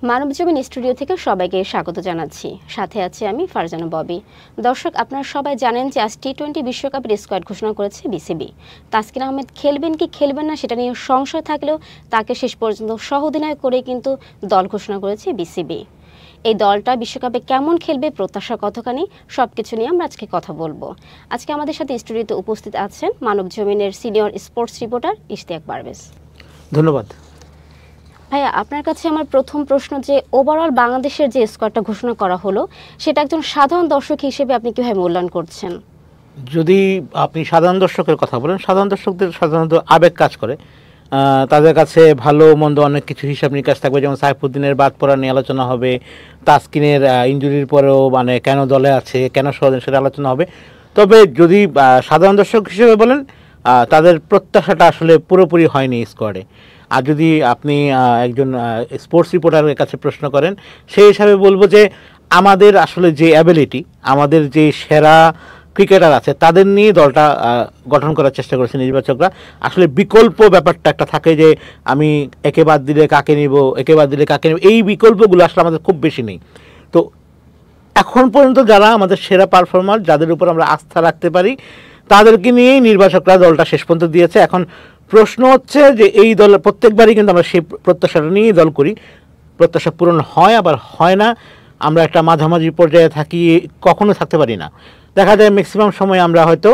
Manabzamin studio থেকে সবাইকে স্বাগত জানাচ্ছি। সাথে আছি আমি ফারজানা ববি। দর্শক, আপনারা সবাই জানেন যে আজ টি-20 বিশ্বকাপের স্কোয়াড ঘোষণা করেছে বিসিবি। তাসকিন আহমেদ খেলবেন কি খেলবেন না সেটা নিয়ে সংশয় থাকলেও তাকে শেষ পর্যন্ত সহ-অধিনায়ক করে কিন্তু দল ঘোষণা করেছে বিসিবি। এই দলটা বিশ্বকাপে কেমন খেলবে, প্রত্যাশা কতখানি, সবকিছু নিয়ে আমরা আজকে কথা বলবো। আজকে আমাদের সাথে স্টুডিওতে উপস্থিত আছেন মানবজমিনের senior sports reporter Ishtiaq Parvez. ধন্যবাদ ভাইয়া, আপনার কাছে আমার প্রথম প্রশ্ন যে ওভারঅল বাংলাদেশের যে স্কোয়াডটা ঘোষণা করা হলো সেটা একজন সাধারণ দর্শক হিসেবে আপনি কিভাবে মূল্যায়ন করছেন? যদি আপনি সাধারণ দর্শকের কথা বলেন, সাধারণ দর্শকদের সাধারণত আবেগ কাজ করে। তাদের কাছে ভালো মন্দ অনেক কিছু হিসাব নিকাশ থাকবে, যেমন সাইফুদ্দিনের বাদ পড়া নিয়ে আলোচনা হবে, তাসকিনের ইনজুরির পরেও মানে কেন দলে আছে, কেন সহজে সেটা আলোচনা হবে। তবে যদি সাধারণ দর্শক হিসেবে বলেন, তাদের প্রত্যাশাটা আসলে পুরোপুরি হয়নি স্কোয়াডে। আর যদি আপনি একজন স্পোর্টস রিপোর্টারের কাছে প্রশ্ন করেন, সেই হিসাবে বলবো যে আমাদের আসলে যে অ্যাবিলিটি, আমাদের যে সেরা ক্রিকেটার আছে তাদের নিয়ে দলটা গঠন করার চেষ্টা করেছে নির্বাচকরা। আসলে বিকল্প ব্যাপারটা একটা থাকে যে আমি একে বাদ দিলে কাকে নিব, একে বাদ দিলে কাকে নিব, এই বিকল্পগুলো আসলে আমাদের খুব বেশি নেই। তো এখন পর্যন্ত যারা আমাদের সেরা পারফর্মার, যাদের উপর আমরা আস্থা রাখতে পারি, তাদেরকে নিয়েই নির্বাচকরা দলটা শেষ পর্যন্ত দিয়েছে। এখন প্রশ্ন হচ্ছে যে এই দলের প্রত্যেকবারই কিন্তু আমরা সেই প্রত্যাশাটা নিয়েই দল করি, প্রত্যাশা পূরণ হয় আবার হয় না। আমরা একটা মাঝামাঝি পর্যায়ে থাকি, কখনো থাকতে পারি না। দেখা যায় ম্যাক্সিমাম সময় আমরা হয়তো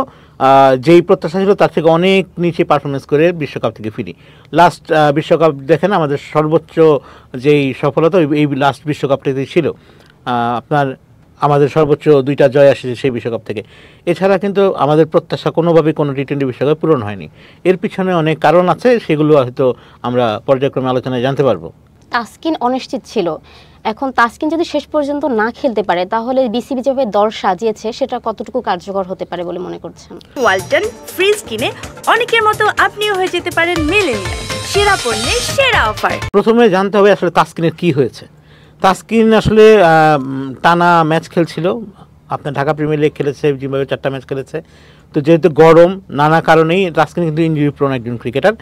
যেই প্রত্যাশা ছিল তার থেকে অনেক নিচে পারফরমেন্স করে বিশ্বকাপ থেকে ফিরি। লাস্ট বিশ্বকাপ দেখেন, আমাদের সর্বোচ্চ যেই সফলতা এই লাস্ট বিশ্বকাপটিতে ছিল। আপনার আমাদের সর্বোচ্চ 2টা জয় আসে সেই বিশ্বকাপ থেকে। এছাড়া কিন্তু আমাদের প্রত্যাশা কোনোভাবেই কোনো টি-20 বিশ্বকাপে পূরণ হয়নি। এর পিছনে অনেক কারণ আছে, সেগুলো হয়তো আমরা পর্যায়ক্রমে আলোচনায় জানতে পারবো। তাসকিন অনিশ্চিত ছিল, এখন তাসকিন যদি শেষ পর্যন্ত না খেলতে পারে তাহলে বিসিবি যেভাবে দল সাজিয়েছে সেটা কতটুকু কার্যকর হতে পারে বলে মনে করছেন? ওয়ালটন ফ্রিজ কিনে অনেকের মতো আপনিও হয়ে যেতে পারেন মিলেনিয়াল। সেরা পণ্যের সেরা অফার। প্রথমে জানতে হবে আসলে তাসকিনের কি হয়েছে। তাসকিন আসলে টানা ম্যাচ খেলছিল, আপনার ঢাকা প্রিমিয়ার লিগ খেলেছে, জিম্বাবুয়ে 4টা ম্যাচ খেলেছে। তো যেহেতু গরম, নানা কারণেই তাসকিন কিন্তু ইনজুরি প্রোন একজন ক্রিকেটার,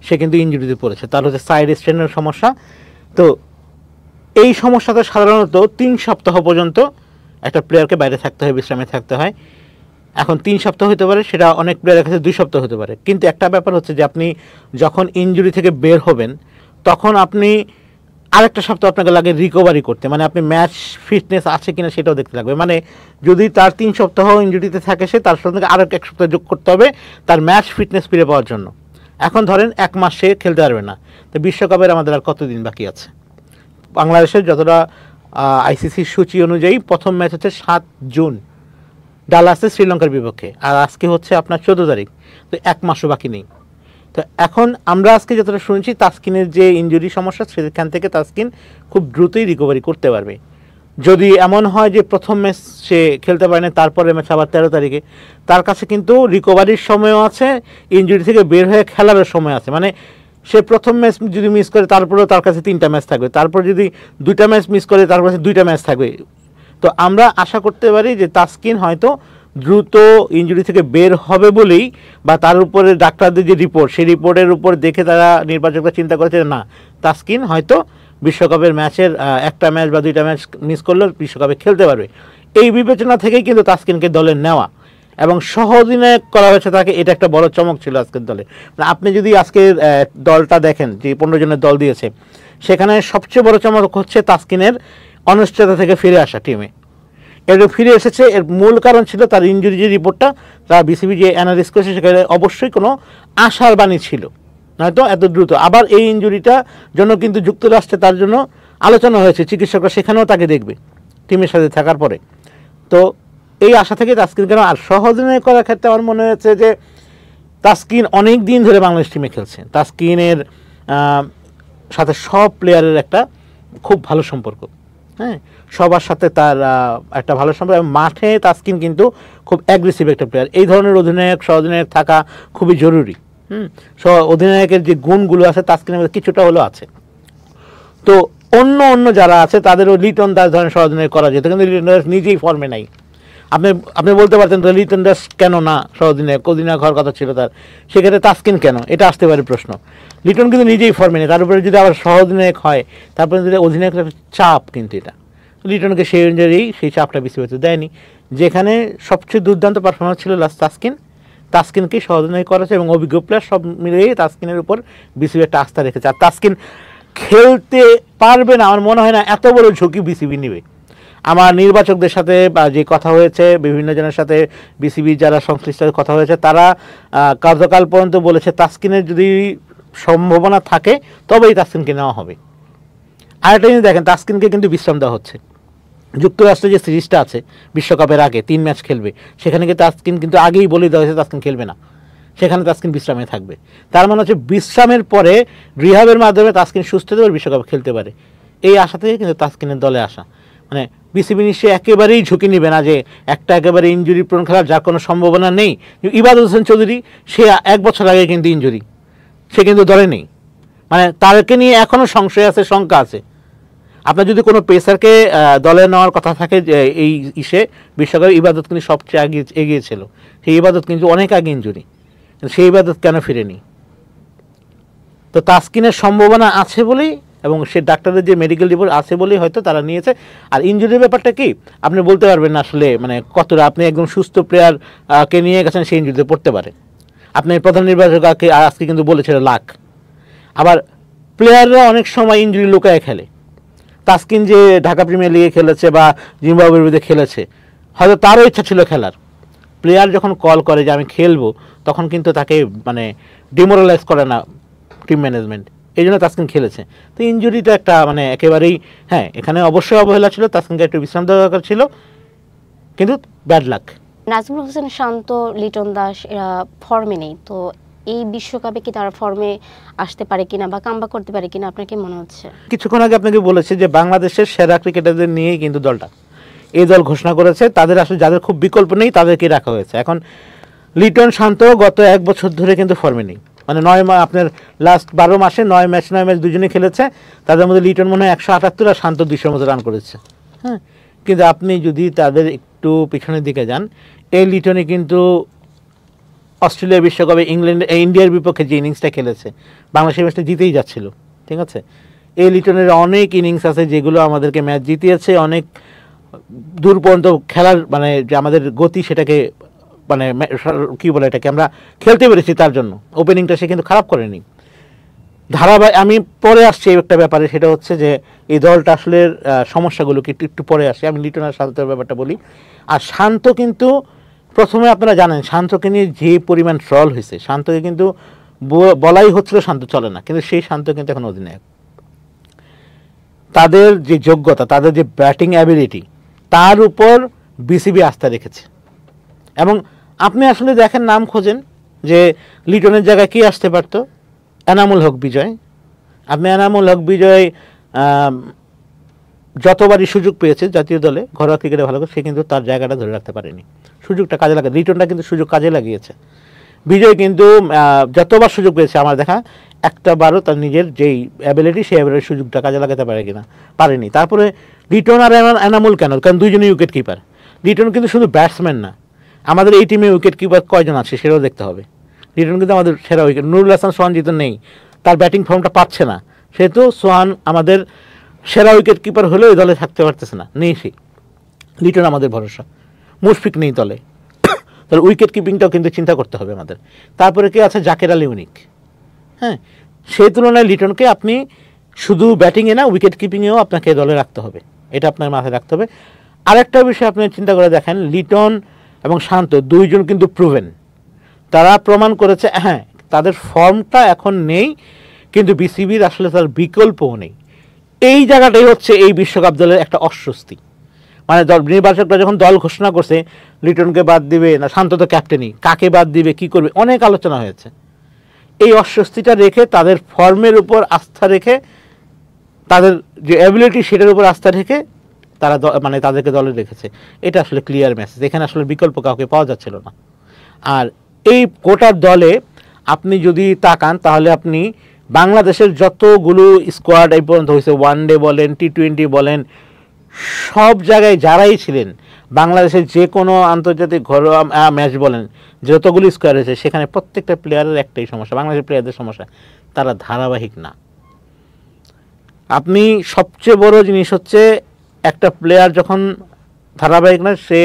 সে কিন্তু ইনজুরিতে পড়েছে। তার হচ্ছে সাইড স্ট্রেনের সমস্যা। তো এই সমস্যাটা সাধারণত 3 সপ্তাহ পর্যন্ত একটা প্লেয়ারকে বাইরে থাকতে হয়, বিশ্রামে থাকতে হয়। এখন 3 সপ্তাহ হতে পারে, সেটা অনেক প্লেয়ারের কাছে 2 সপ্তাহ হতে পারে। কিন্তু একটা ব্যাপার হচ্ছে যে আপনি যখন ইনজুরি থেকে বের হবেন তখন আপনি আরেকটা সপ্তাহ আপনাকে লাগে রিকভারি করতে, মানে আপনি ম্যাচ ফিটনেস আছে কিনা সেটাও দেখতে লাগবে। মানে যদি তার 3 সপ্তাহ ইনজুরিতে থাকে, সে তার সঙ্গে আরও 1 সপ্তাহ যোগ করতে হবে তার ম্যাচ ফিটনেস ফিরে পাওয়ার জন্য। এখন ধরেন 1 মাস সে খেলতে পারবে না, তো বিশ্বকাপের আমাদের আর কতদিন বাকি আছে? বাংলাদেশের যতটা আইসিসির সূচি অনুযায়ী প্রথম ম্যাচ হচ্ছে 7 জুন ডালাসে শ্রীলঙ্কার বিপক্ষে, আর আজকে হচ্ছে আপনার 14 তারিখ। তো 1 মাসও বাকি নেই। তো এখন আমরা আজকে যতটা শুনছি তাসকিনের যে ইনজুরি সমস্যা, সেখান থেকে তাসকিন খুব দ্রুতই রিকভারি করতে পারবে। যদি এমন হয় যে প্রথম ম্যাচ সে খেলতে পারে না, তারপরে ম্যাচ আবার 13 তারিখে, তার কাছে কিন্তু রিকভারির সময়ও আছে, ইনজুরি থেকে বের হয়ে খেলারও সময় আছে। মানে সে প্রথম ম্যাচ যদি মিস করে তারপরেও তার কাছে 3টা ম্যাচ থাকবে, তারপর যদি 2টা ম্যাচ মিস করে তার কাছে 2টা ম্যাচ থাকবে। তো আমরা আশা করতে পারি যে তাসকিন হয়তো দ্রুত ইনজুরি থেকে বের হবে বলেই, বা তার উপরে ডাক্তারদের যে রিপোর্ট, সেই রিপোর্টের উপর দেখে তারা নির্বাচকরা চিন্তা করেছে না, তাসকিন হয়তো বিশ্বকাপের ম্যাচের 1টা ম্যাচ বা 2টা ম্যাচ মিস করলেও বিশ্বকাপে খেলতে পারবে। এই বিবেচনা থেকেই কিন্তু তাসকিনকে দলে নেওয়া এবং সহ-অধিনায়ক করা হয়েছে তাকে, এটা একটা বড় চমক ছিল আজকের দলে। আপনি যদি আজকের দলটা দেখেন, যে 15 জনের দল দিয়েছে, সেখানে সবচেয়ে বড় চমক হচ্ছে তাসকিনের অনিশ্চয়তা থেকে ফিরে আসা টিমে। এর ফিরে এসেছে, এর মূল কারণ ছিল তার ইনজুরি যে রিপোর্টটা, তার বিসিবি যে অ্যানালিস করেছে সেখানে অবশ্যই কোনো আশার বাণী ছিল, নয়তো এত দ্রুত। আবার এই ইনজুরিটার জন্য কিন্তু যুক্তরাষ্ট্রে তার জন্য আলোচনা হয়েছে, চিকিৎসকরা সেখানেও তাকে দেখবে টিমের সাথে থাকার পরে। তো এই আশা থেকে তাসকিন কেন, আর সহ-অধিনায়ক করার ক্ষেত্রে আমার মনে হয়েছে যে তাসকিন অনেক দিন ধরে বাংলাদেশ টিমে খেলছে, তাসকিনের সাথে সব প্লেয়ারের একটা খুব ভালো সম্পর্ক। হ্যাঁ, সবার সাথে তার একটা ভালো সম্পর্ক। মাঠে তাসকিন কিন্তু খুব অ্যাগ্রেসিভ একটা প্লেয়ার। এই ধরনের অধিনায়ক, সহ-অধিনায়ক থাকা খুবই জরুরি। অধিনায়কের যে গুণগুলো আছে তাসকিনের মধ্যে কিছুটা হলেও আছে। তো অন্য যারা আছে তাদেরও লিটন দাস ধরনের সহ-অধিনায়ক করা যেত, কিন্তু লিটন দাস নিজেই ফর্মে নাই। আপনি আপনি বলতে পারতেন লিটন দাস কেন না সহঅধিনায়ক, অধিনায়ক হওয়ার কথা ছিল তার, সেক্ষেত্রে তাসকিন কেন, এটা আসতে পারে প্রশ্ন। লিটন কিন্তু নিজেই ফর্মে নেই, তার উপরে যদি আবার সহঅধিনায়ক হয়, তারপরে যদি অধিনায়কের চাপ, কিন্তু এটা লিটনকে সেই অনুযায়ী সেই চাপটা বিসিবি দেয়নি। যেখানে সবচেয়ে দুর্দান্ত পারফরমেন্স ছিল লাস্ট তাসকিনকেই সহঅধিনায়ক করেছে এবং অভিজ্ঞ প্লেয়ার সব মিলিয়ে তাসকিনের উপর বিসিবি একটা আস্থা রেখেছে। আর তাসকিন খেলতে পারবে না আমার মনে হয় না এত বড় ঝুঁকি বিসিবি নেবে। আমার নির্বাচকদের সাথে যে কথা হয়েছে, বিভিন্ন জনের সাথে বিসিবি যারা সংশ্লিষ্ট কথা হয়েছে, তারা কার্যকাল পর্যন্ত বলেছে তাসকিনের যদি সম্ভাবনা থাকে তবেই তাসকিনকে নেওয়া হবে। আরেকটা জিনিস দেখেন, তাসকিনকে কিন্তু বিশ্রাম দেওয়া হচ্ছে। যুক্তরাষ্ট্রে যে সিরিজটা আছে বিশ্বকাপের আগে 3 ম্যাচ খেলবে, সেখানে কিন্তু তাসকিন কিন্তু আগেই বলে দেওয়া হয়েছে তাসকিন খেলবে না, সেখানে তাসকিন বিশ্রামে থাকবে। তার মানে হচ্ছে বিশ্রামের পরে রিহাবের মাধ্যমে তাসকিন সুস্থ হতে পারে, বিশ্বকাপ খেলতে পারে। এই আশা থেকে কিন্তু তাসকিনের দলে আসা, মানে বিসিবি নিশ্চয়ই একেবারেই ঝুঁকি নেবে না যে একটা একেবারে ইনজুরি প্রবণ খেলার যার কোনো সম্ভাবনা নেই। ইবাদত হোসেন চৌধুরী সে 1 বছর আগে কিন্তু ইনজুরি, সে কিন্তু দলে নেই, মানে তারকে নিয়ে এখনও সংশয় আছে, শঙ্কা আছে। আপনার যদি কোনো পেসারকে দলে নেওয়ার কথা থাকে যে এই বিশ্বকাপে, ইবাদত কিন্তু সবচেয়ে আগে এগিয়েছিল, সেই ইবাদত কিন্তু অনেক আগে ইনজুরি, সেই ইবাদত কেন ফিরেনি? তো তাসকিনের সম্ভাবনা আছে বলেই, এবং সে ডাক্তারের যে মেডিকেল রিপোর্ট আছে বলেই হয়তো তারা নিয়েছে। আর ইনজুরির ব্যাপারটা কি আপনি বলতে পারবেন না আসলে, মানে কতটা আপনি একদম সুস্থ প্লেয়ারকে নিয়ে গেছেন সেই ইনজুরিতে পড়তে পারে। আপনি প্রধান নির্বাচক আজকে কিন্তু বলেছিল লাখ। আবার প্লেয়াররা অনেক সময় ইনজুরি লুকায় খেলে। তাসকিন যে ঢাকা প্রিমিয়ার লিগে খেলেছে বা জিম্বাবুয়ের বিরুদ্ধে খেলেছে, হয়তো তারও ইচ্ছা ছিল খেলার। প্লেয়ার যখন কল করে যে আমি খেলবো, তখন কিন্তু তাকে মানে ডিমোরালাইজ করে না টিম ম্যানেজমেন্ট, এই জন্য তাসকিন খেলেছে। তো ইনজুরিটা একটা মানে একেবারেই, হ্যাঁ এখানে অবশ্যই অবহেলা ছিল, তাসকিনকে একটু বিশ্রাম দেওয়া দরকার ছিল, কিন্তু ব্যাড লাক। নাজমুল হোসেন শান্ত, লিটন দাস এরা ফর্মে নেই, তো এই বিশ্বকাপে কি তারা ফর্মে আসতে পারে কিনা বা কামব্যাক করতে পারে কিনা, আপনার কি মনে হচ্ছে? কিছুক্ষণ আগে আপনাকে বলেছে যে বাংলাদেশের সেরা ক্রিকেটারদের নিয়েই কিন্তু দলটা, এই দল ঘোষণা করেছে। তাদের আসলে যাদের খুব বিকল্প নেই তাদেরকে রাখা হয়েছে। এখন লিটন, শান্ত গত 1 বছর ধরে কিন্তু ফর্মে নেই, মানে 9 মাস, আপনার লাস্ট 12 মাসে 9 ম্যাচ দুজনে খেলেছে। তাদের মধ্যে লিটন মনে হয় 178 আর শান্ত 200 মতো রান করেছে। হ্যাঁ, কিন্তু আপনি যদি তাদের একটু পিছনের দিকে যান, এই লিটনে কিন্তু অস্ট্রেলিয়া বিশ্বকাপে ইন্ডিয়ার বিপক্ষে যে ইনিংসটা খেলেছে, বাংলাদেশের ম্যাচটা জিতেই যাচ্ছিল, ঠিক আছে। এই লিটনের অনেক ইনিংস আছে যেগুলো আমাদেরকে ম্যাচ জিতিয়েছে, অনেক দূর পর্যন্ত খেলার মানে যে আমাদের গতি সেটাকে মানে কী বলে এটাকে আমরা খেলতে পেরেছি, তার জন্য ওপেনিংটা সে কিন্তু খারাপ করেনি। ধারাবাহিক আমি পরে আসছি এই একটা ব্যাপারে, সেটা হচ্ছে যে এই দলটা আসলে সমস্যাগুলো কি একটু পরে আসে, আমি লিটন আর শান্তের ব্যাপারটা বলি। আর শান্ত কিন্তু প্রথমে আপনারা জানেন শান্তকে নিয়ে যে পরিমাণ ট্রল হয়েছে, শান্তকে কিন্তু বলাই হচ্ছিল শান্ত চলে না, কিন্তু সেই শান্ত কিন্তু এখন অধিনায়ক। তাদের যে যোগ্যতা, তাদের যে ব্যাটিং অ্যাবিলিটি, তার উপর বিসিবি আস্থা রেখেছে। এবং আপনি আসলে দেখেন, নাম খোঁজেন যে লিটনের জায়গায় কি আসতে পারতো, এনামুল হক বিজয়। আপনি এনামুল হক বিজয় যতবারই সুযোগ পেয়েছে জাতীয় দলে ঘরোয়া ক্রিকেটে ভালো করে, সে কিন্তু তার জায়গাটা ধরে রাখতে পারেনি, সুযোগটা কাজে লাগে। লিটনটা কিন্তু সুযোগ কাজে লাগিয়েছে, বিজয় কিন্তু যতবার সুযোগ পেয়েছে আমার দেখা একটা বারও তার নিজের যেই অ্যাবিলিটি, সেই অ্যাবিলিটির সুযোগটা কাজে লাগাতে পারে কিনা, পারেনি। তারপরে লিটন আর এনামুল কেন, কারণ দুইজনই উইকেট কিপার। লিটন কিন্তু শুধু ব্যাটসম্যান না, আমাদের এই টিমে উইকেট কিপার কয়জন আছে সেটাও দেখতে হবে। লিটন কিন্তু আমাদের সেরা উইকেট, নুরুল হাসান সোহান জিতো নেই, তার ব্যাটিং ফর্মটা পাচ্ছে না, সেহেতু সোহান আমাদের সেরা উইকেট কিপার হলেও এই দলে থাকতে পারতেছে না, নেই সে। লিটন আমাদের ভরসা, মুশফিক নেই দলে, তাহলে উইকেট কিপিংটাও কিন্তু চিন্তা করতে হবে আমাদের। তারপরে কে আছে, জাকের আলী ইউনিক। হ্যাঁ, সেই তুলনায় লিটনকে আপনি শুধু ব্যাটিংয়ে না উইকেট কিপিংয়েও আপনাকে দলে রাখতে হবে, এটা আপনার মাথায় রাখতে হবে। আরেকটা বিষয় আপনি চিন্তা করে দেখেন, লিটন এবং শান্ত দুইজন কিন্তু প্রুভেন, তারা প্রমাণ করেছে হ্যাঁ তাদের ফর্মটা এখন নেই, কিন্তু বিসিবির আসলে তার বিকল্পও নেই। এই জায়গাটাই হচ্ছে এই বিশ্বকাপ দলের একটা অস্বস্তি। মানে নির্বাচকরা যখন দল ঘোষণা করছে, লিটনকে বাদ দিবে না, শান্ত তো ক্যাপ্টেনই, কাকে বাদ দিবে, কি করবে, অনেক আলোচনা হয়েছে। এই অস্বস্তিটা রেখে, তাদের ফর্মের উপর আস্থা রেখে, তাদের যে অ্যাবিলিটি সেটার উপর আস্থা রেখে তারা মানে তাদেরকে দলে রেখেছে। এটা আসলে ক্লিয়ার মেসেজ, এখানে আসলে বিকল্প কাউকে পাওয়া যাচ্ছিল না। আর এই কোটার দলে আপনি যদি তাকান, তাহলে আপনি বাংলাদেশের যতগুলো স্কোয়াড এই পর্যন্ত হয়েছে, ওয়ান ডে বলেন, T20 বলেন, সব জায়গায় যারাই ছিলেন, বাংলাদেশের যে কোনো আন্তর্জাতিক ঘরোয়া ম্যাচ বলেন, যতগুলি স্কোয়ার হয়েছে সেখানে প্রত্যেকটা প্লেয়ারের একটাই সমস্যা, বাংলাদেশের প্লেয়ারদের সমস্যা, তারা ধারাবাহিক না। আপনি সবচেয়ে বড় জিনিস হচ্ছে একটা প্লেয়ার যখন ধারাবাহিক না, সে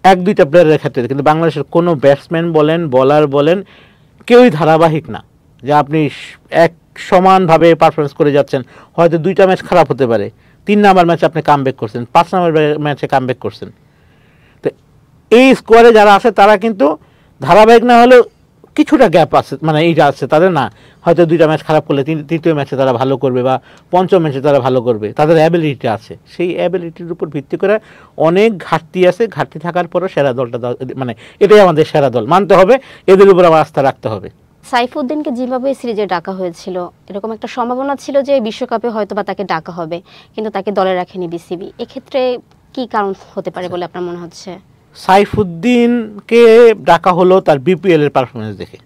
এক দুইটা প্লেয়ারের ক্ষেত্রে, কিন্তু বাংলাদেশের কোনো ব্যাটসম্যান বলেন বলার বলেন কেউই ধারাবাহিক না, যে আপনি এক সমানভাবে পারফরমেন্স করে যাচ্ছেন। হয়তো 2টা ম্যাচ খারাপ হতে পারে, 3 নাম্বার ম্যাচে আপনি কামব্যাক করছেন, 5 নাম্বার ম্যাচে কামব্যাক করছেন। তো এই স্কোয়ারে যারা আছে তারা কিন্তু ধারাবাহিক না হলেও কিছুটা গ্যাপ আছে, মানে এইটা আছে তাদের, না হয়তো 2টা ম্যাচ খারাপ করলে তৃতীয় ম্যাচে তারা ভালো করবে বা পঞ্চম ম্যাচে তারা ভালো করবে, তাদের অ্যাবিলিটি আছে। সেই অ্যাবিলিটির উপর ভিত্তি করে অনেক ঘাটতি আছে, ঘাটতি থাকার পরও সেরা দলটা, মানে এটাই আমাদের সেরা দল মানতে হবে, এদের উপর আমার আস্থা রাখতে হবে। সাইফুদ্দিনকে জিম্বাবুয়ে সিরিজে ডাকা হয়েছিল, এরকম একটা সম্ভাবনা ছিল যে বিশ্বকাপে হয়তো বা তাকে ডাকা হবে, কিন্তু তাকে দলে রাখেনি বিসিবি। এক্ষেত্রে কি কারণ হতে পারে বলে আপনার মনে হচ্ছে? সাইফুদ্দিনকে ডাকা হলো তার বিপিএল এর পারফরমেন্স দেখে,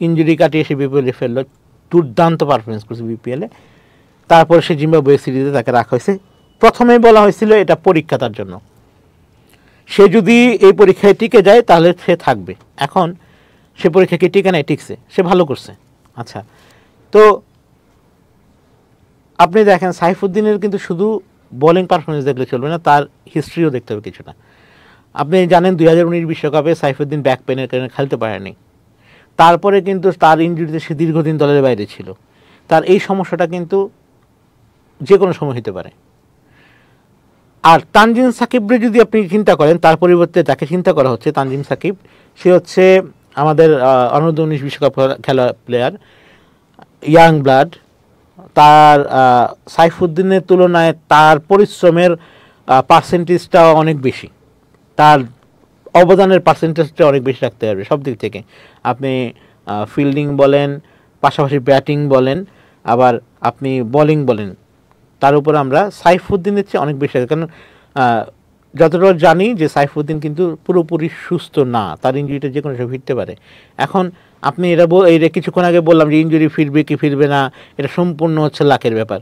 ইনজুরি কাটিয়ে সে বিপিএলে ফেললো, দুর্দান্ত পারফরমেন্স করছে বিপিএলে। তারপর সে জিম্বাবুয়ে সিরিজে তাকে রাখা হয়েছে। প্রথমেই বলা হয়েছিল এটা পরীক্ষা তার জন্য, সে যদি এই পরীক্ষায় টিকে যায় তাহলে সে থাকবে। এখন সে পরীক্ষাকে টিকে নেয়, টিকছে, সে ভালো করছে। আচ্ছা, তো আপনি দেখেন সাইফুদ্দিনের কিন্তু শুধু বোলিং পারফরমেন্স দেখলে চলবে না, তার হিস্ট্রিও দেখতে হবে কিছুটা। আপনি জানেন 2019 বিশ্বকাপে সাইফুদ্দিন ব্যাক পেনের কারণে খেলতে পারেনি, তারপরে কিন্তু তার ইনজুরিতে সে দীর্ঘদিন দলের বাইরে ছিল। তার এই সমস্যাটা কিন্তু যে কোনো সময় হতে পারে। আর তানজিম সাকিবরে যদি আপনি চিন্তা করেন, তার পরিবর্তে যাকে চিন্তা করা হচ্ছে তানজিম সাকিব, সে হচ্ছে আমাদের অনূর্ধ্ব-19 বিশ্বকাপ খেলা প্লেয়ার, ইয়াং ব্লাড। তার সাইফুদ্দিনের তুলনায় তার পরিশ্রমের পার্সেন্টেজটা অনেক বেশি, তার অবদানের পার্সেন্টেজটা অনেক বেশি রাখতে পারবে সব দিক থেকে। আপনি ফিল্ডিং বলেন, পাশাপাশি ব্যাটিং বলেন, আবার আপনি বোলিং বলেন, তার উপর আমরা সাইফুদ্দিনের চেয়ে অনেক বেশি, কারণ যতটা জানি যে সাইফুদ্দিন কিন্তু পুরোপুরি সুস্থ না, তার ইনজুরিটা যে কোনো সময় ফিরতে পারে। এখন আপনি এটা কিছুক্ষণ আগে বললাম যে ইনজুরি ফিরবে কি ফিরবে না, এটা সম্পূর্ণ হচ্ছে লাকের ব্যাপার,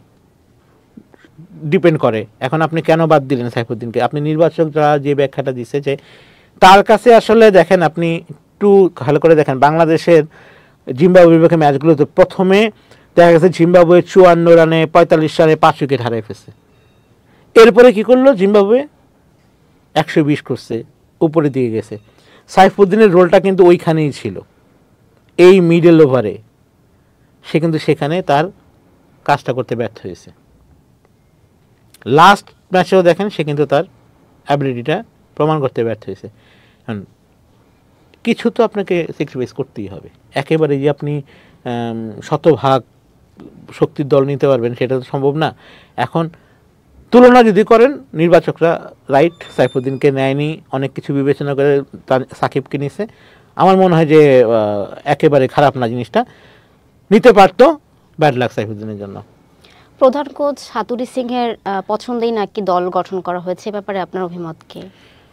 ডিপেন্ড করে। এখন আপনি কেন বাদ দিলেন সাইফুদ্দিনকে? আপনি নির্বাচকরা যে ব্যাখ্যাটা দিচ্ছে যে তার কাছে আসলে দেখেন, আপনি একটু ভালো করে দেখেন বাংলাদেশের জিম্বাবুয়ের বিপক্ষে ম্যাচগুলোতে প্রথমে দেখা গেছে জিম্বাবুয়ে 54 রানে 45 রানে 5 উইকেট হারিয়ে ফেলছে। এরপরে কি করলো, জিম্বাবুয়ে 120 করছে, উপরে দিয়ে গেছে। সাইফুদ্দিনের রোলটা কিন্তু ওইখানেই ছিল, এই মিডল ওভারে সে কিন্তু সেখানে তার কাজটা করতে ব্যর্থ হয়েছে। লাস্ট ম্যাচেও দেখেন সে কিন্তু তার অ্যাবিলিটিটা প্রমাণ করতে ব্যর্থ হয়েছে। কিছু তো আপনাকে স্যাক্রিফাইস করতেই হবে, একেবারে যে আপনি শতভাগ শক্তির দল নিতে পারবেন সেটা তো সম্ভব না। এখন তুলনা যদি করেন, নির্বাচকরা রাইট, সাইফুদ্দিনকে নেয়নি, অনেক কিছু বিবেচনা করে তার সাকিবকে নিছে। আমার মনে হয় যে একেবারে খারাপ না জিনিসটা, নিতে পারতো, ব্যাড লাক সাইফুদ্দিনের জন্য। প্রধান কোচ হাতুড়ি সিংহের পছন্দেই নাকি দল গঠন করা হয়েছে, ব্যাপারে আপনার অভিমত কি?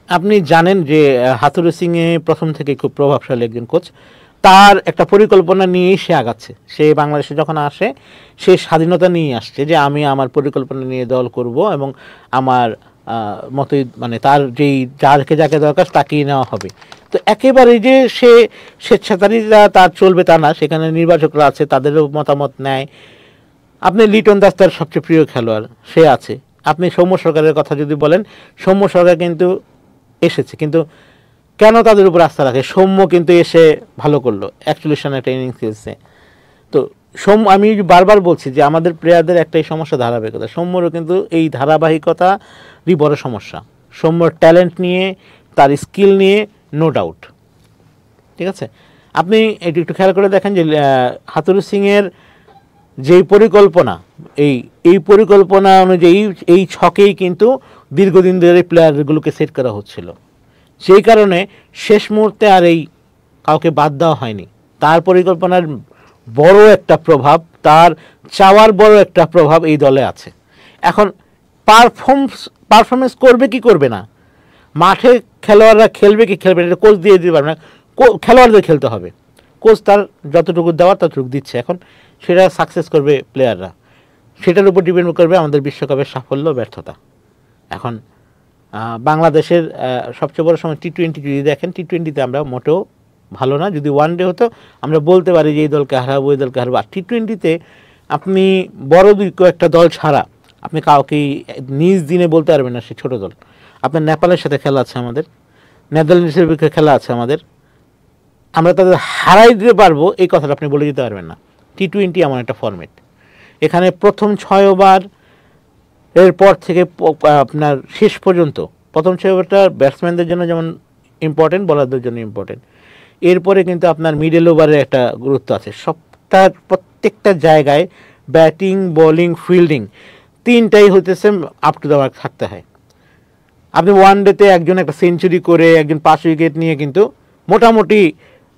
আপনি জানেন যে হাতুড়ি সিংহে প্রথম থেকে খুব প্রভাবশালী একজন কোচ, তার একটা পরিকল্পনা নিয়েই সে আগাচ্ছে। সে বাংলাদেশে যখন আসে সে স্বাধীনতা নিয়ে আসছে যে আমি আমার পরিকল্পনা নিয়ে দল করব এবং আমার মতোই, মানে তার যেই যাকে দরকার তাকেই নেওয়া হবে। তো একেবারে যে সে স্বেচ্ছাচারীরা তার চলবে তা না, সেখানে নির্বাচকরা আছে, তাদেরও মতামত নেয়। আপনি লিটন দাস তার সবচেয়ে প্রিয় খেলোয়াড়, সে আছে। আপনি সৌম্য সরকারের কথা যদি বলেন, সৌম্য সরকার কিন্তু এসেছে, কিন্তু কেন তাদের উপর আস্থা রাখে? সৌম্য কিন্তু এসে ভালো করলো, 41 রানের একটা ইনিংস খেলছে। তো আমি বারবার বলছি যে আমাদের প্লেয়ারদের একটাই সমস্যা, ধারাবাহিকতা। সৌম্যরও কিন্তু এই ধারাবাহিকতারই বড় সমস্যা। সৌম্যর ট্যালেন্ট নিয়ে, তার স্কিল নিয়ে নো ডাউট, ঠিক আছে। আপনি এটি একটু খেয়াল করে দেখেন যে হাতুড়ি সিংয়ের যেই পরিকল্পনা, এই পরিকল্পনা অনুযায়ী এই ছকেই কিন্তু দীর্ঘদিন ধরে প্লেয়ারগুলোকে সেট করা হচ্ছিল। সেই কারণে শেষ মুহূর্তে আর এই কাউকে বাদ দেওয়া হয়নি। তার পরিকল্পনার বড় একটা প্রভাব, তার চাওয়ার বড় একটা প্রভাব এই দলে আছে। এখন পারফরমেন্স করবে কি করবে না, মাঠে খেলোয়াড়রা খেলবে কি খেলবে না, এটা কোচ দিয়ে দিতে পারবে না, খেলোয়াড়দের খেলতে হবে। কোচ তার যতটুকু দেওয়ার ততটুকু দিচ্ছে, এখন সেটা সাকসেস করবে প্লেয়াররা, সেটার উপর ডিপেন্ড করবে আমাদের বিশ্বকাপের সাফল্য ব্যর্থতা। এখন বাংলাদেশের সবচেয়ে বড় সময় টি-20 যদি দেখেন, টি-20তে আমরা মোটেও ভালো না। যদি ওয়ান ডে হতো আমরা বলতে পারি যে এই দলকে হারাবো, এই দলকে হারাবো। আর টি-20তে আপনি বড় কয়েকটা দল ছাড়া আপনি কাউকেই নিজ দিনে বলতে পারবেন না সে ছোট দল। আপনার নেপালের সাথে খেলা আছে আমাদের, নেদারল্যান্ডসের বিপক্ষে খেলা আছে আমাদের, আমরা তাদের হারাই দিতে পারবো এই কথাটা আপনি বলে দিতে পারবেন না। টি-20 এমন একটা ফরম্যাট, এখানে প্রথম 6 ওভার এরপর থেকে আপনার শেষ পর্যন্ত, প্রথম 6 ওভারটা ব্যাটসম্যানদের জন্য যেমন ইম্পর্টেন্ট, বলারদের জন্য ইম্পর্টেন্ট, এরপরে কিন্তু আপনার মিডল ওভারের একটা গুরুত্ব আছে। প্রত্যেকটা জায়গায় ব্যাটিং, বোলিং, ফিল্ডিং তিনটাই হতেছে আপ টু দ্য মার্ক থাকতে হয়। আপনি ওয়ান ডেতে একজন একটা সেঞ্চুরি করে, একজন 5 উইকেট নিয়ে কিন্তু মোটামুটি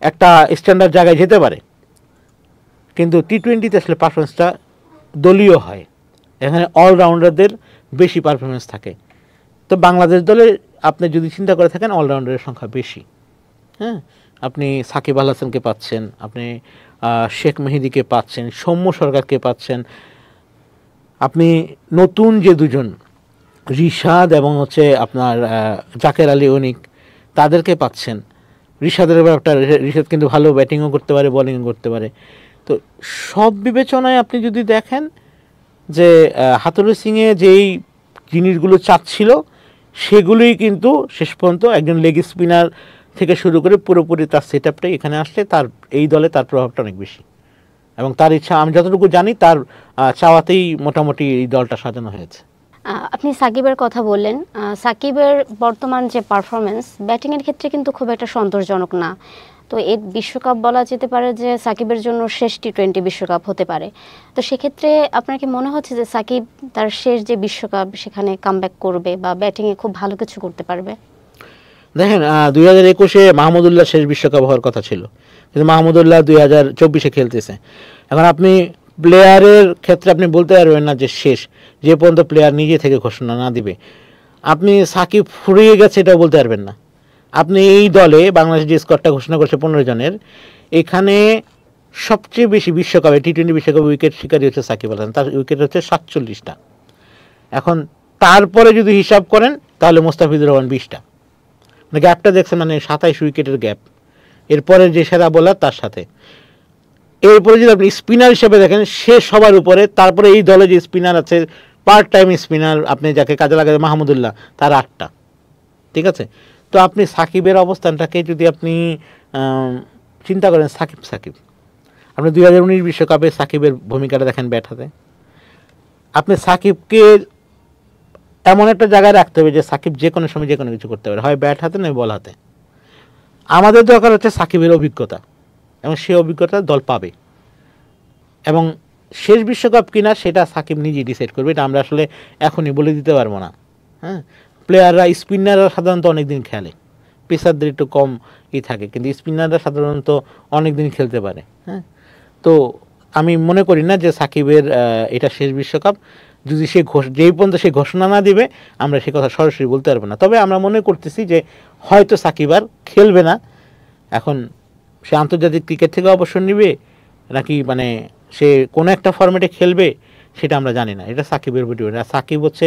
একটা স্ট্যান্ডার্ড জায়গায় যেতে পারে, কিন্তু টি-20তে আসলে পারফরমেন্সটা দলীয় হয়, এখানে অলরাউন্ডারদের বেশি পারফরমেন্স থাকে। তো বাংলাদেশ দলে আপনি যদি চিন্তা করে থাকেন অলরাউন্ডারের সংখ্যা বেশি। হ্যাঁ, আপনি সাকিব আল হাসানকে পাচ্ছেন, আপনি শেখ মেহেদিকে পাচ্ছেন, সৌম্য সরকারকে পাচ্ছেন, আপনি নতুন যে দুজন রিশাদ এবং হচ্ছে আপনার জাকের আলী অনিক তাদেরকে পাচ্ছেন। রিশাদের ব্যাপারটা, রিশাদ কিন্তু ভালো ব্যাটিংও করতে পারে, বোলিংও করতে পারে। তো সব বিবেচনায় আপনি যদি দেখেন যে হাথুরু সিংয়ে যেই জিনিসগুলো চাচ্ছিল সেগুলোই কিন্তু শেষ পর্যন্ত একজন লেগ স্পিনার থেকে শুরু করে পুরোপুরি তার সেট আপটাই এখানে আসলে তার এই দলে তার প্রভাবটা অনেক বেশি, এবং তার ইচ্ছা, আমি যতটুকু জানি তার চাওয়াতেই মোটামুটি এই দলটা সাজানো হয়েছে। আপনি সাকিবের কথা বললেন, সাকিবের বর্তমান যে পারফরমেন্স ব্যাটিংয়ের ক্ষেত্রে কিন্তু খুব একটা সন্তোষজনক না। তো এই বিশ্বকাপ বলা যেতে পারে যে সাকিবের জন্য শেষ টি-20 বিশ্বকাপ হতে পারে। তো সেক্ষেত্রে আপনার কি মনে হচ্ছে যে সাকিব তার শেষ যে বিশ্বকাপ সেখানে কামব্যাক করবে বা ব্যাটিংয়ে খুব ভালো কিছু করতে পারবে? দেখেন 2021-এ মাহমুদুল্লাহ শেষ বিশ্বকাপ হওয়ার কথা ছিল, কিন্তু মাহমুদুল্লাহ 2024-এ খেলতেছে। এখন আপনি প্লেয়ারের ক্ষেত্রে আপনি বলতে পারবেন না যে শেষ, যে পর্যন্ত প্লেয়ার নিজে থেকে ঘোষণা না দিবে। আপনি সাকিব ফুরিয়ে গেছে এটাও বলতে পারবেন না। আপনি এই দলে বাংলাদেশ যে স্কোয়াডটা ঘোষণা করছে 15 জনের, এখানে সবচেয়ে বেশি বিশ্বকাপে টি-20 বিশ্বকাপে উইকেট শিকারী হচ্ছে সাকিব আল হাসান, তার উইকেট হচ্ছে 47টা। এখন তারপরে যদি হিসাব করেন তাহলে মোস্তাফিজুর রহমান 20টা, মানে গ্যাপটা দেখছেন, মানে 27 উইকেটের গ্যাপ এরপরে যে সেরা বোলার তার সাথে। এরপরে যদি আপনি স্পিনার হিসেবে দেখেন সে সবার উপরে, তারপরে এই দলে যে স্পিনার আছে পার্ট টাইম স্পিনার আপনি যাকে কাজে লাগাতে মাহমুদুল্লাহ, তার 8টা। ঠিক আছে, তো আপনি সাকিবের অবস্থানটাকে যদি আপনি চিন্তা করেন, সাকিব আপনি 2019 বিশ্বকাপে সাকিবের ভূমিকাটা দেখেন ব্যাট হাতে, আপনি সাকিবকে এমন একটা জায়গায় রাখতে হবে যে সাকিব যে কোনো সময় যে কোনো কিছু করতে পারে, হয় ব্যাট হাতে নয় বল হাতে। আমাদের দরকার হচ্ছে সাকিবের অভিজ্ঞতা, এবং সেই অভিজ্ঞতা দল পাবে, এবং শেষ বিশ্বকাপ কিনা সেটা সাকিব নিজেই ডিসাইড করবে, এটা আমরা আসলে এখনই বলে দিতে পারবো না। হ্যাঁ, প্লেয়াররা, স্পিনাররা সাধারণত অনেক দিন খেলে, পেসারদের একটু কম থাকে, কিন্তু স্পিনাররা সাধারণত অনেক দিন খেলতে পারে। হ্যাঁ, তো আমি মনে করি না যে সাকিবের এটা শেষ বিশ্বকাপ। যদি সে যেই পর্যন্ত সে ঘোষণা না দিবে আমরা সে কথা সরাসরি বলতে পারবো না। তবে আমরা মনে করতেছি যে হয়তো সাকিব আর খেলবে না। এখন সে আন্তর্জাতিক ক্রিকেট থেকে অবসর নিবে নাকি মানে সে কোনো একটা ফরম্যাটে খেলবে সেটা আমরা জানি না, এটা সাকিবের উপর ডিপেন্ড। আর সাকিব হচ্ছে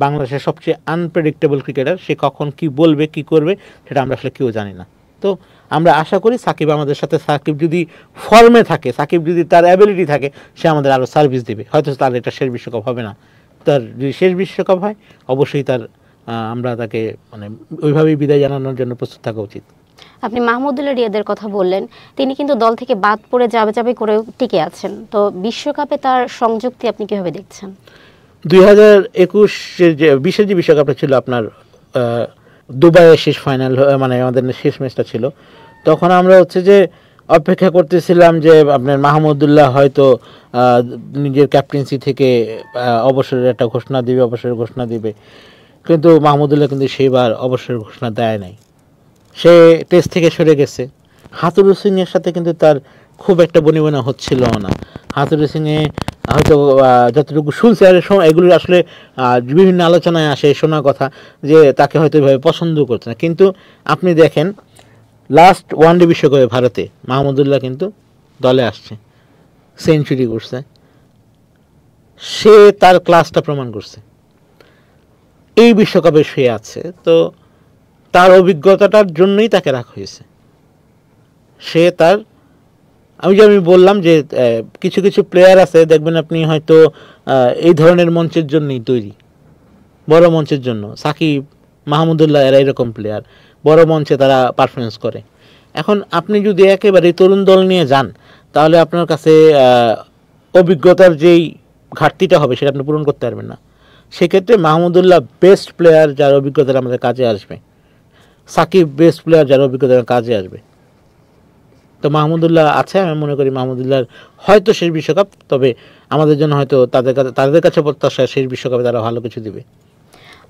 বাংলাদেশের সবচেয়ে আনপ্রেডিক্টেবল ক্রিকেটার, সে কখন কি বলবে কি করবে সেটা আমরা আসলে কেউ জানি না। তো আমরা আশা করি সাকিব আমাদের সাথে, সাকিব যদি ফর্মে থাকে, সাকিব যদি তার অ্যাবিলিটি থাকে, সে আমাদের আরও সার্ভিস দেবে। হয়তো তার এটা শেষ বিশ্বকাপ হবে না, তার যদি শেষ বিশ্বকাপ হয় অবশ্যই তার আমরা তাকে মানে ওইভাবেই বিদায় জানানোর জন্য প্রস্তুত থাকা উচিত। আপনি মাহমুদুল্লাহ রিয়াদের কথা বললেন, তিনি কিন্তু দল থেকে বাদ পড়ে যাবে করে টিকে আছেন। তো বিশ্বকাপে তার সংযুক্তি আপনি কিভাবে দেখছেন? 2021-এর যে 20-এর যে বিশ্বকাপটা ছিল আপনার দুবাইয়ে শেষ ফাইনাল, মানে আমাদের শেষ ম্যাচটা ছিল, তখন আমরা হচ্ছে যে অপেক্ষা করতেছিলাম যে আপনার মাহমুদুল্লাহ হয়তো নিজের ক্যাপ্টেন্সি থেকে অবসরের একটা অবসরের ঘোষণা দিবে, কিন্তু মাহমুদুল্লাহ কিন্তু সেইবার অবসরের ঘোষণা দেয় নাই, সে টেস্ট থেকে সরে গেছে। হাথুরু সিংয়ের সাথে কিন্তু তার খুব একটা বনিবনা হচ্ছিল না। হাথুরু সিংয়ে হয়তো যতটুকু শুনছে, আর এগুলো আসলে বিভিন্ন আলোচনায় আসে শোনা কথা যে তাকে হয়তো এভাবে পছন্দ করছে না, কিন্তু আপনি দেখেন লাস্ট ওয়ানডে বিশ্বকাপে ভারতে মাহমুদুল্লাহ কিন্তু দলে আসছে, সেঞ্চুরি করছে, সে তার ক্লাসটা প্রমাণ করছে। এই বিশ্বকাপে সে আছে, তো তার অভিজ্ঞতাটার জন্যই তাকে রাখা হয়েছে। সে তার আমি বললাম যে কিছু কিছু প্লেয়ার আছে দেখবেন আপনি হয়তো এই ধরনের মঞ্চের জন্যই তৈরি, বড় মঞ্চের জন্য। সাকিব, মাহমুদুল্লাহ এরা এরকম প্লেয়ার, বড় মঞ্চে তারা পারফরমেন্স করে। এখন আপনি যদি একেবারে তরুণ দল নিয়ে যান তাহলে আপনার কাছে অভিজ্ঞতার যেই ঘাটতিটা হবে সেটা আপনি পূরণ করতে পারবেন না। সেক্ষেত্রে মাহমুদুল্লাহ বেস্ট প্লেয়ার, যার অভিজ্ঞতা আমাদের কাজে আসবে। সাকিব বেস্ট প্লেয়ার, যার অভিজ্ঞতা কাজে আসবে। তো মাহমুদুল্লাহ আছে, আমি মনে করি মাহমুদুল্লাহর হয়তো শেষ বিশ্বকাপ, তবে আমাদের জন্য হয়তো তাদের কাছে প্রত্যাশা শেষ বিশ্বকাপে তারা ভালো কিছু দিবে।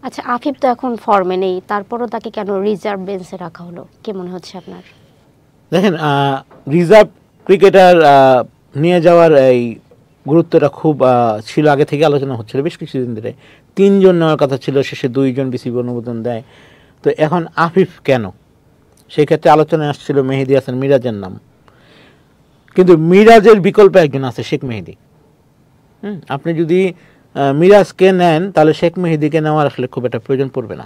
আচ্ছা, আফিফ তো এখন ফর্মে নেই, তারপরও তাকে কেন রিজার্ভ বেঞ্চে রাখা হলো, কি মনে হচ্ছে আপনার? দেখেন, রিজার্ভ ক্রিকেটার নিয়ে যাওয়ার এই গুরুত্বটা খুব ছিল, আগে থেকে আলোচনা হচ্ছিল বেশ কিছুদিন ধরে। 3 জন নেওয়ার কথা ছিল, শেষে 2 জন বিসিবি অনুমোদন দেয়। তো এখন আফিফ কেন, সেই ক্ষেত্রে আলোচনায় আসছিল মেহেদী হাসান মিরাজের নাম, কিন্তু মিরাজের বিকল্প একজন আছে, শেখ মেহেদী। আপনি যদি মিরাজকে নেন তাহলে শেখ মেহেদীকে নেওয়ার আসলে খুব একটা প্রয়োজন পড়বে না।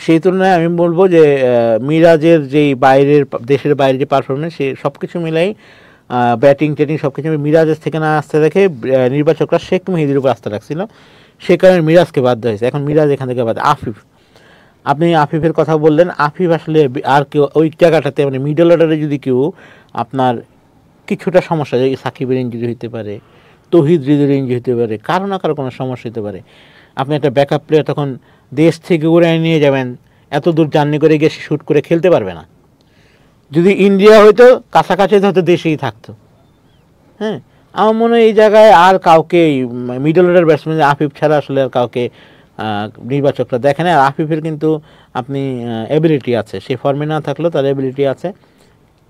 সেই তুলনায় আমি বলবো যে মিরাজের যেই দেশের বাইরে যে পারফরমেন্স, সে সব কিছু মিলাই ব্যাটিং টেটিং সব কিছু মিরাজের থেকে না আসতে দেখে নির্বাচকরা শেখ মেহেদীর উপর আস্থা রাখছিল, সে কারণে মিরাজকে বাদ দেওয়া হয়েছে। এখন মিরাজ এখান থেকে বাদ। আফিফ, আপনি আফিফের কথা বললেন, আফিফ আসলে আর কেউ ওই জায়গাটাতে, মানে মিডল অর্ডারে যদি কেউ আপনার কিছুটা সমস্যা, যে সাকিবের ইঞ্জুরি হতে পারে, তৌহিদ হৃদয়ের ইঞ্জুরি হতে পারে, কারো না কারো কোনো সমস্যা হতে পারে, আপনি একটা ব্যাকআপ প্লেয়ার তখন দেশ থেকে উড়াই নিয়ে যাবেন, এত দূর জার্নি করে গিয়ে শ্যুট করে খেলতে পারবে না। যদি ইন্ডিয়া হয়তো কাছাকাছি হয়তো দেশেই থাকতো। হ্যাঁ, আমার মনে হয় এই জায়গায় আর কাউকে, মিডল অর্ডার ব্যাটসম্যান আফিফ ছাড়া আসলে আর কাউকে নির্বাচকরা দেখেন। আর আফিফের কিন্তু আপনি এবিলিটি আছে, সে ফর্মে না থাকলেও তার এবিলিটি আছে।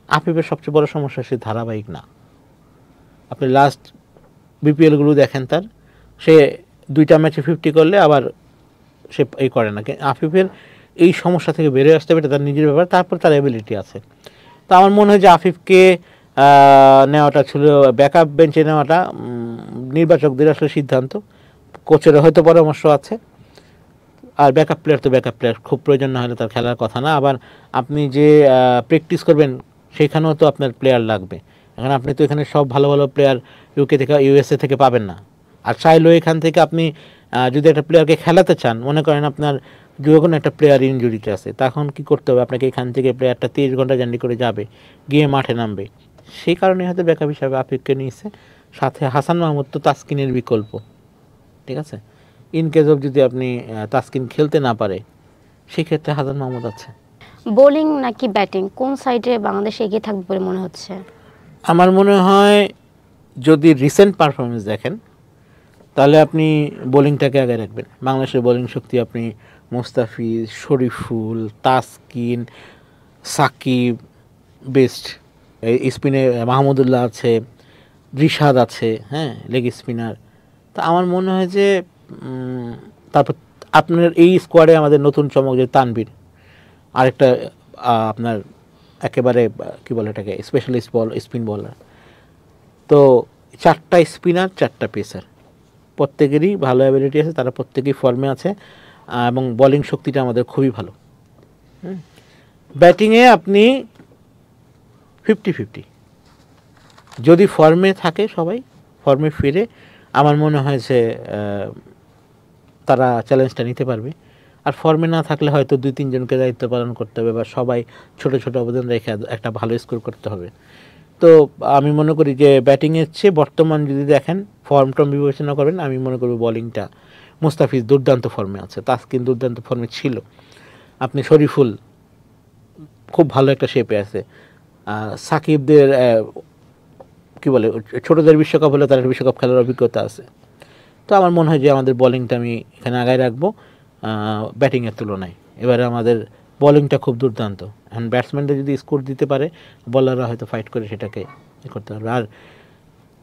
আফিফের সবচেয়ে বড় সমস্যা সে ধারাবাহিক না। আপনি লাস্ট বিপিএলগুলো দেখেন, তার সে 2টা ম্যাচে 50 করলে আবার সে এই করে না। আফিফের এই সমস্যা থেকে বেরিয়ে আসতে হবে, এটা তার নিজের ব্যাপার, তারপর তার এবিলিটি আছে। তো আমার মনে হয় যে আফিফকে নেওয়াটা ছিল, ব্যাকআপ বেঞ্চে নেওয়াটা নির্বাচকদের আসলে সিদ্ধান্ত, কোচেরও হয়তো পরামর্শ আছে। আর ব্যাকআপ প্লেয়ার তো ব্যাকআপ প্লেয়ার, খুব প্রয়োজন না হলে তার খেলার কথা না। আবার আপনি যে প্র্যাকটিস করবেন সেখানেও তো আপনার প্লেয়ার লাগবে। এখন আপনি তো এখানে সব ভালো ভালো প্লেয়ার ইউএসএ থেকে পাবেন না। আর চাইলেও এখান থেকে আপনি যদি একটা প্লেয়ারকে খেলাতে চান, মনে করেন আপনার যখন একটা প্লেয়ার ইনজুরিতে আছে, তখন কি করতে হবে, আপনাকে এখান থেকে প্লেয়ারটা 30 ঘন্টা জার্নি করে যাবে, গিয়ে মাঠে নামবে। সেই কারণে হয়তো ব্যাকআপ হিসাবে আফিফকে নিয়েছে। সাথে হাসান মাহমুদ তো তাসকিনের বিকল্প, ঠিক আছে। ইন কেস অফ যদি আপনি তাসকিন খেলতে না পারে, সেক্ষেত্রে হাসান মাহমুদ আছে। বোলিং নাকি ব্যাটিং, কোন সাইডে বাংলাদেশ এগিয়ে থাকবে বলে মনে হচ্ছে? আমার মনে হয় যদি রিসেন্ট পারফরমেন্স দেখেন তাহলে আপনি বোলিংটাকে আগে রাখবেন। বাংলাদেশের বোলিং শক্তি আপনি মোস্তাফিজ, শরীফুল, তাসকিন, সাকিব বেস্ট, স্পিনে মাহমুদুল্লাহ আছে, রিশাদ আছে, হ্যাঁ লেগ স্পিনার। তা আমার মনে হয় যে তারপর আপনার এই স্কোয়াডে আমাদের নতুন চমক যে তানভীর, আরেকটা আপনার একেবারে কি বলে এটাকে স্পেশালিস্ট স্পিন বলার। তো 4টা স্পিনার, 4টা পেসার, প্রত্যেকেরই ভালো অ্যাবিলিটি আছে, তারা প্রত্যেকেই ফর্মে আছে এবং বোলিং শক্তিটা আমাদের খুবই ভালো। ব্যাটিংয়ে আপনি 50-50, যদি ফর্মে থাকে সবাই, ফর্মে ফিরে, আমার মনে হয় যে তারা চ্যালেঞ্জটা নিতে পারবে। আর ফর্মে না থাকলে হয়তো 2-3 জনকে দায়িত্ব পালন করতে হবে, বা সবাই ছোট ছোট অবদান রেখে একটা ভালো স্কোর করতে হবে। তো আমি মনে করি যে ব্যাটিংয়ের চেয়ে বর্তমান যদি দেখেন, ফর্ম টর্ম বিবেচনা করবেন, আমি মনে করি বোলিংটা মুস্তাফিজ দুর্দান্ত ফর্মে আছে, তাসকিন দুর্দান্ত ফর্মে ছিল, আপনি শরীফুল খুব ভালো একটা শেপে আছে, সাকিবদের কি বলে ছোটদের বিশ্বকাপ হলে তার বিশ্বকাপ খেলার অভিজ্ঞতা আছে। তো আমার মনে হয় যে আমাদের বোলিংটা আমি এখানে আগায় রাখবো ব্যাটিংয়ের তুলনায়। এবারে আমাদের বোলিংটা খুব দুর্দান্ত। এখন ব্যাটসম্যানরা যদি স্কোর দিতে পারে, বলাররা হয়তো ফাইট করে সেটাকে করতে পারবে। আর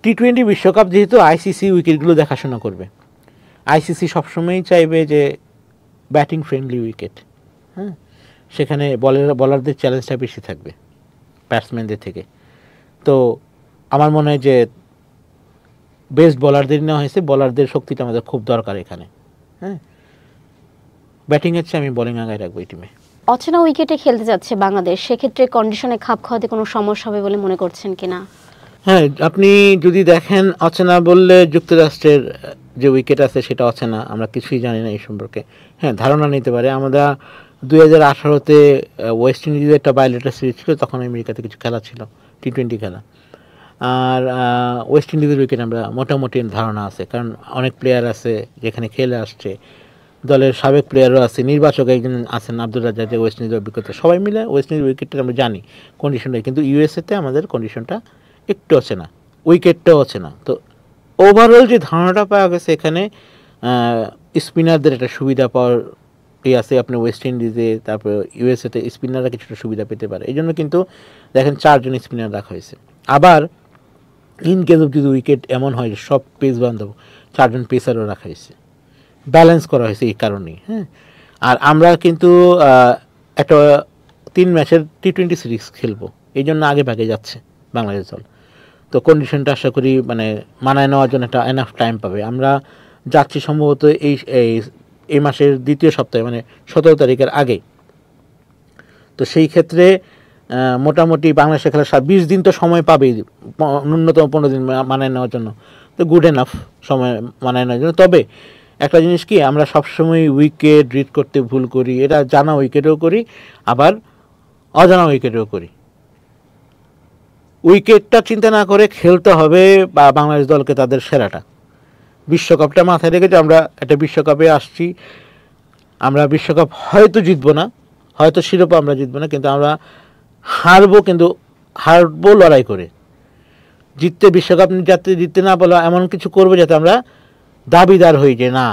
টি-20 বিশ্বকাপ যেহেতু আইসিসি উইকেটগুলো দেখাশোনা করবে, আইসিসি সবসময়ই চাইবে যে ব্যাটিং ফ্রেন্ডলি উইকেট, হ্যাঁ, সেখানে বলারদের চ্যালেঞ্জটা বেশি থাকবে ব্যাটসম্যানদের থেকে। তো আমার মনে হয় যে বেস্ট বোলারদের নেওয়া হয়েছে, বোলারদের শক্তিটা আমাদের খুব দরকার এখানে, হ্যাঁ। ব্যাটিংয়ের চেয়ে আমি বোলিং আগায় রাখবো এই টিমে। অচেনা উইকেটে খেলতে যাচ্ছে বাংলাদেশ, সেক্ষেত্রে কন্ডিশনে খাপ খাওয়াতে কোনো সমস্যা হবে বলে মনে করছেন কিনা? হ্যাঁ, আপনি যদি দেখেন অচেনা বললে যুক্তরাষ্ট্রের যে উইকেট আছে সেটা অচেনা, আমরা কিছুই জানি না এই সম্পর্কে। হ্যাঁ, ধারণা নিতে পারে। আমরা 2018-তে ওয়েস্ট ইন্ডিজের একটা বায়োলেটার সিরিজ ছিল, তখন আমেরিকাতে কিছু খেলা ছিল, টি-20 খেলা। আর ওয়েস্ট ইন্ডিজের উইকেট আমরা মোটামুটি ধারণা আছে, কারণ অনেক প্লেয়ার আছে যেখানে খেলে আসছে, দলের সাবেক প্লেয়ারও আছে, নির্বাচক একজন আছেন আব্দুল রাজ্জাক, যে ওয়েস্ট ইন্ডিজের অভিজ্ঞতা, সবাই মিলে ওয়েস্ট ইন্ডিজের উইকেটটা আমরা জানি কন্ডিশনটা। কিন্তু ইউএসএতে আমাদের কন্ডিশনটা একটু অচেনা, উইকেটটাও অচেনা। তো ওভারঅল যে ধারণাটা পাওয়া গেছে এখানে স্পিনারদের একটা সুবিধা পাওয়ার আছে। আপনি ওয়েস্ট ইন্ডিজে তারপর ইউএসএতে স্পিনাররা কিছুটা সুবিধা পেতে পারে, এই জন্য কিন্তু দেখেন 4 জন স্পিনার রাখা হয়েছে। আবার ইন কেস অফ যদি উইকেট এমন হয় যে সব পেস বান্ধব, 4 জন পেসারও রাখা হয়েছে, ব্যালেন্স করা হয়েছে এই কারণেই। হ্যাঁ, আর আমরা কিন্তু একটা 3 ম্যাচের টি-20 সিরিজ খেলবো, এই জন্য আগে ভাগে যাচ্ছে বাংলাদেশ দল। তো কন্ডিশনটা আশা করি মানে মানায় নেওয়ার জন্য একটা এনাফ টাইম পাবে। আমরা যাচ্ছি সম্ভবত এই মাসের 2য় সপ্তাহে, মানে 17 তারিখের আগে। তো সেই ক্ষেত্রে মোটামুটি বাংলাদেশে খেলার 20 দিন তো সময় পাবেই, ন্যূনতম 15 দিন মানায় নেওয়ার জন্য। তো গুড এনাফ সময় মানায় নেওয়ার জন্য। তবে একটা জিনিস কি, আমরা সবসময় উইকেট রিড করতে ভুল করি, এটা জানা উইকেটেও করি, আবার অজানা উইকেটেও করি। উইকেটটা চিন্তা না করে খেলতে হবে বা বাংলাদেশ দলকে তাদের সেরাটা, বিশ্বকাপটা মাথায় রেখে যে আমরা একটা বিশ্বকাপে আসছি, আমরা বিশ্বকাপ হয়তো জিতবো না, হয়তো শিরোপা আমরা জিতবো না, কিন্তু আমরা হারবো, কিন্তু হারবো লড়াই করে। বিশ্বকাপ যাতে জিততে না বলা, এমন কিছু করবো যাতে আমরা দাবিদার হই যে না,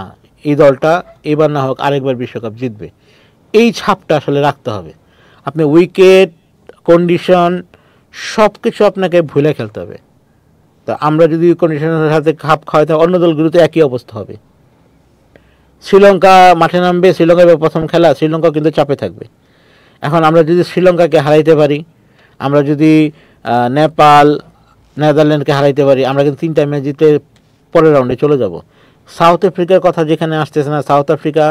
এই দলটা এবার না হোক আরেকবার বিশ্বকাপ জিতবে। এই ছাপটা আসলে রাখতে হবে। আপনি উইকেট, কন্ডিশন সব কিছু আপনাকে ভুলে খেলতে হবে। তো আমরা যদি কন্ডিশনের সাথে খাপ খাওয়াতে, অন্য দলগুলোতে একই অবস্থা হবে। শ্রীলঙ্কা মাঠে নামবে, শ্রীলঙ্কার প্রথম খেলা, শ্রীলঙ্কা কিন্তু চাপে থাকবে। এখন আমরা যদি শ্রীলঙ্কাকে হারাইতে পারি, আমরা যদি নেপাল, নেদারল্যান্ডকে হারাইতে পারি, আমরা কিন্তু 3টা ম্যাচ জিতে পরের রাউন্ডে চলে যাব। সাউথ আফ্রিকার কথা যেখানে আসতেছে না, সাউথ আফ্রিকা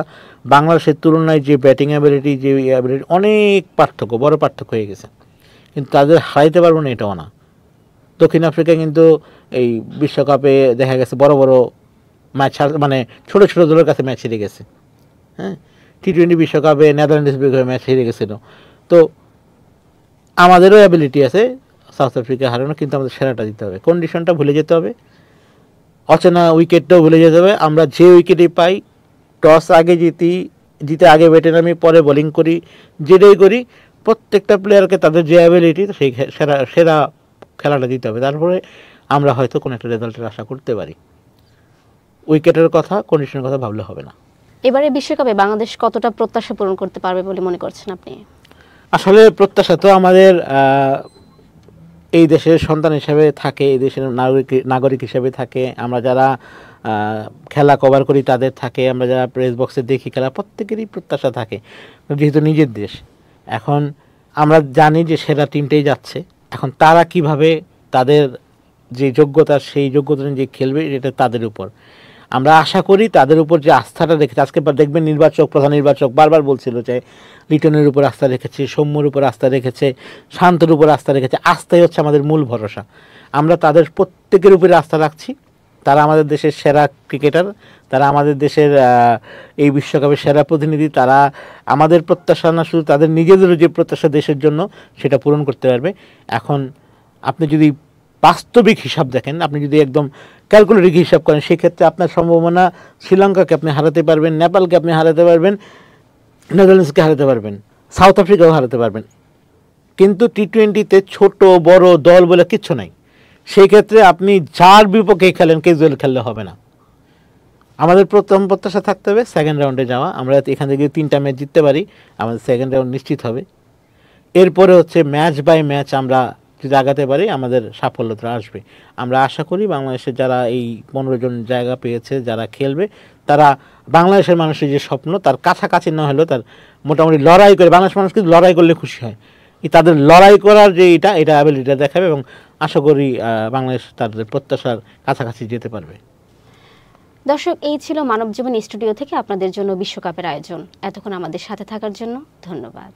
বাংলাদেশের তুলনায় যে ব্যাটিং অ্যাবিলিটি, যে অ্যাবিলিটি অনেক পার্থক্য, বড় পার্থক্য হয়ে গেছে, কিন্তু তাদের হারাইতে পারবো না এটাও না। দক্ষিণ আফ্রিকা কিন্তু এই বিশ্বকাপে দেখা গেছে বড় বড় ম্যাচ, মানে ছোট ছোট দলের কাছে ম্যাচ হেরে গেছে। হ্যাঁ, টি-20 বিশ্বকাপে নেদারল্যান্ডস বিরুদ্ধে ম্যাচ হেরে গেছিল। তো আমাদেরও অ্যাবিলিটি আছে সাউথ আফ্রিকা হারানো, কিন্তু আমাদের সেরাটা দিতে হবে। কন্ডিশনটা ভুলে যেতে হবে, অচেনা উইকেটটাও ভুলে যেতে হবে। আমরা যে উইকেটই পাই, টস আগে জিতে আগে ব্যাটে নামি, পরে বোলিং করি, যেটাই করি, প্রত্যেকটা প্লেয়ারকে তাদের যে অ্যাবিলিটি সেই সেরা খেলাটা দিতে হবে। তারপরে আমরা হয়তো কোনো একটা রেজাল্টের আশা করতে পারি। উইকেটের কথা, কন্ডিশনের কথা ভাবলে হবে না। এবারে বিশ্বকাপে বাংলাদেশ কতটা প্রত্যাশা পূরণ করতে পারবে বলে মনে করছেন আপনি? আসলে প্রত্যাশা তো আমাদের এই দেশের সন্তান হিসেবে থাকে, এই দেশের নাগরিক হিসেবে থাকে, আমরা যারা খেলা কভার করি তাদের থাকে, আমরা যারা প্রেস বক্সে দেখি খেলা, প্রত্যেকেরই প্রত্যাশা থাকে, যেহেতু নিজের দেশ। এখন আমরা জানি যে সেরা টিমটাই যাচ্ছে। এখন তারা কিভাবে তাদের যে যোগ্যতা, সেই যোগ্যতা যে খেলবে, এটা তাদের উপর। আমরা আশা করি তাদের উপর যে আস্থাটা রেখেছে, আজকে দেখবেন প্রধান নির্বাচক বারবার বলছিল যে লিটনের উপর আস্থা রেখেছে, সৌম্যর উপর আস্থা রেখেছে, শান্তর উপর আস্থা রেখেছে। আস্থাই হচ্ছে আমাদের মূল ভরসা। আমরা তাদের প্রত্যেকের উপরে আস্থা রাখছি। তারা আমাদের দেশের সেরা ক্রিকেটার, তারা আমাদের দেশের এই বিশ্বকাপের সেরা প্রতিনিধি। তারা আমাদের প্রত্যাশা না, শুধু তাদের নিজেদেরও যে প্রত্যাশা দেশের জন্য, সেটা পূরণ করতে পারবে। এখন আপনি যদি বাস্তবিক হিসাব দেখেন, আপনি যদি একদম ক্যালকুলেটিভ হিসাব করেন, সেক্ষেত্রে আপনার সম্ভাবনা শ্রীলঙ্কাকে আপনি হারাতে পারবেন, নেপালকে আপনি হারাতে পারবেন, নেদারল্যান্ডসকে হারাতে পারবেন, সাউথ আফ্রিকাও হারাতে পারবেন। কিন্তু টি-20তে ছোট বড় দল বলে কিচ্ছু নাই। সেই ক্ষেত্রে আপনি যার বিপক্ষে খেলেন, ক্যাজুয়াল খেললে হবে না। আমাদের প্রথম প্রত্যাশা থাকতে হবে সেকেন্ড রাউন্ডে যাওয়া। আমরা এখান থেকে 3টা ম্যাচ জিততে পারি, আমাদের সেকেন্ড রাউন্ড নিশ্চিত হবে। এরপরে হচ্ছে ম্যাচ বাই ম্যাচ আমরা যদি আগাতে পারি, আমাদের সাফল্যতা আসবে। আমরা আশা করি বাংলাদেশের যারা এই 15 জন জায়গা পেয়েছে, যারা খেলবে, তারা বাংলাদেশের মানুষের যে স্বপ্ন, তার কাছাকাছি না হলেও তার মোটামুটি লড়াই করে, বাংলাদেশ মানুষ কিন্তু লড়াই করলে খুশি হয়, তাদের লড়াই করার যে এটা অ্যাবিলিটিটা দেখাবে, এবং আশা করি বাংলাদেশ তাদের প্রত্যাশার কাছাকাছি যেতে পারবে। দর্শক, এই ছিল মানবজীবন স্টুডিও থেকে আপনাদের জন্য বিশ্বকাপের আয়োজন। এতক্ষণ আমাদের সাথে থাকার জন্য ধন্যবাদ।